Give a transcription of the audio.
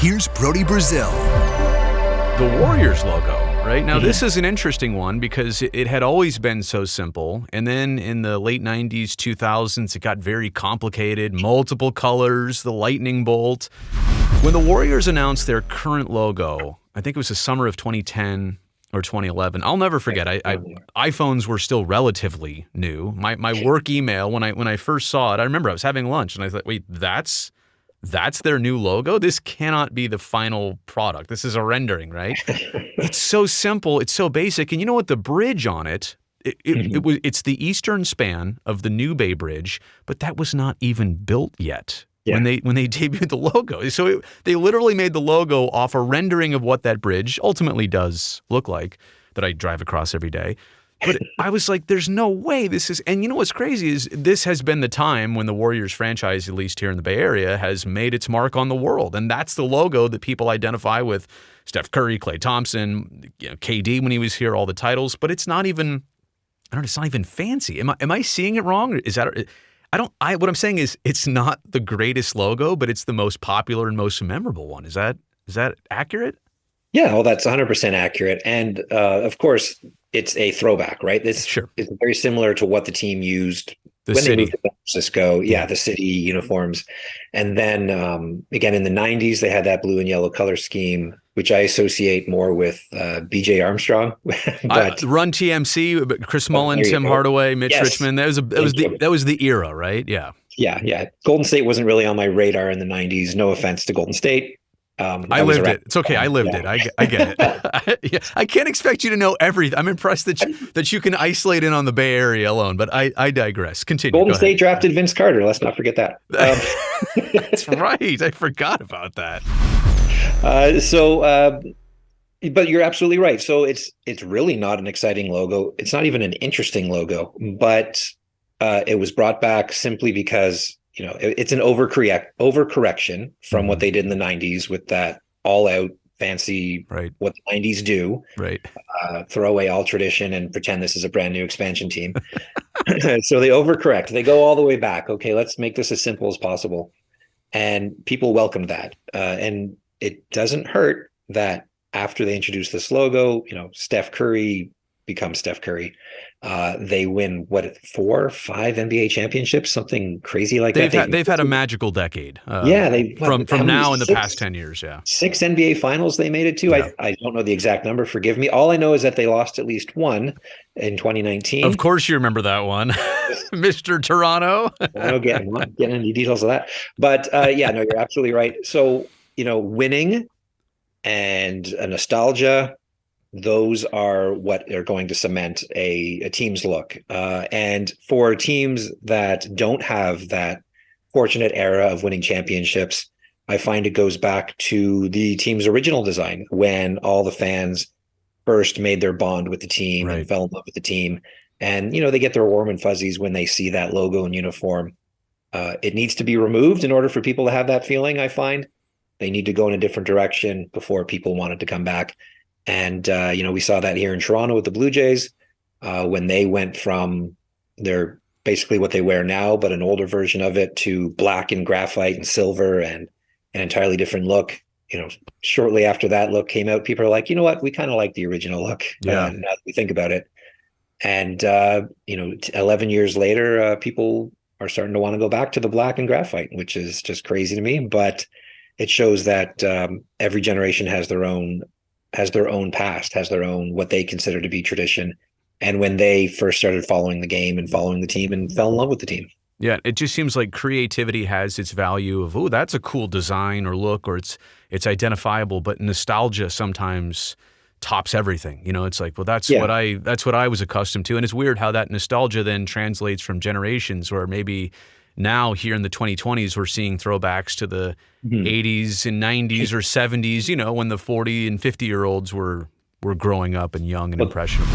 here's Brody Brazil. The Warriors logo, right? Now, this is an interesting one because it had always been so simple. And then in the late 90s, 2000s, it got very complicated, multiple colors, the lightning bolt. When the Warriors announced their current logo, I think it was the summer of 2010 or 2011. I'll never forget. iPhones were still relatively new. My work email, when I first saw it, I remember I was having lunch and I thought, wait, that's their new logo? This cannot be the final product. This is a rendering, right? It's so simple. It's so basic. And you know what? The bridge on it, it's the eastern span of the New Bay Bridge, but that was not even built yet when they debuted the logo. So they literally made the logo off a rendering of what that bridge ultimately does look like that I drive across every day. But I was like, there's no way this is, and you know what's crazy is this has been the time when the Warriors franchise, at least here in the Bay Area, has made its mark on the world. And that's the logo that people identify with Steph Curry, Klay Thompson, KD when he was here, all the titles. But it's not even, it's not even fancy. Am I seeing it wrong? Is that, what I'm saying is it's not the greatest logo, but it's the most popular and most memorable one. Is that accurate? Yeah, well, that's 100% accurate. And of course, it's a throwback, right? This is very similar to what the team used when they moved to San Francisco. Yeah, the city uniforms. And then again, in the 90s, they had that blue and yellow color scheme, which I associate more with BJ Armstrong. But Run TMC, Chris Mullin, Tim Hardaway, Mitch Richmond. That was the era, right? Yeah. Yeah. Golden State wasn't really on my radar in the 90s. No offense to Golden State. I lived it. It's okay. I lived it. I get it. I can't expect you to know everything. I'm impressed that you can isolate in on the Bay Area alone, but I digress. Continue. Golden State drafted Vince Carter. Let's not forget that. That's right. I forgot about that. But you're absolutely right. So it's really not an exciting logo. It's not even an interesting logo, but it was brought back simply because it's an overcorrection from what they did in the 90s with that all-out fancy, what the 90s do, throw away all tradition and pretend this is a brand new expansion team. So they overcorrect. They go all the way back. Okay, let's make this as simple as possible. And people welcomed that. And it doesn't hurt that after they introduce this logo, Steph Curry becomes Steph Curry. They win 4 or 5 NBA championships, something crazy like that. They've had a magical decade. From now in the past 10 years. Yeah, 6 NBA finals they made it to. Yeah. I don't know the exact number. Forgive me. All I know is that they lost at least one in 2019. Of course, you remember that one, Mr. Toronto. I don't get into details of that, but you're absolutely right. So winning and a nostalgia, those are what are going to cement a team's look. And for teams that don't have that fortunate era of winning championships, I find it goes back to the team's original design when all the fans first made their bond with the team and fell in love with the team. And, they get their warm and fuzzies when they see that logo and uniform. It needs to be removed in order for people to have that feeling, I find. They need to go in a different direction before people want it to come back. And, we saw that here in Toronto with the Blue Jays when they went from their basically what they wear now, but an older version of it, to black and graphite and silver and an entirely different look. Shortly after that look came out, people are like, you know what, we kind of like the original look now that we think about it. And, 11 years later, people are starting to want to go back to the black and graphite, which is just crazy to me. But it shows that every generation has their own past, has their own what they consider to be tradition. And when they first started following the game and following the team and fell in love with the team. Yeah, it just seems like creativity has its value of, oh, that's a cool design or look, or it's identifiable, but nostalgia sometimes tops everything. It's like, well, that's what I was accustomed to. And it's weird how that nostalgia then translates from generations, where maybe now here in the 2020s, we're seeing throwbacks to the 80s and 90s or 70s, when the 40 and 50-year-olds were growing up and young and impressionable.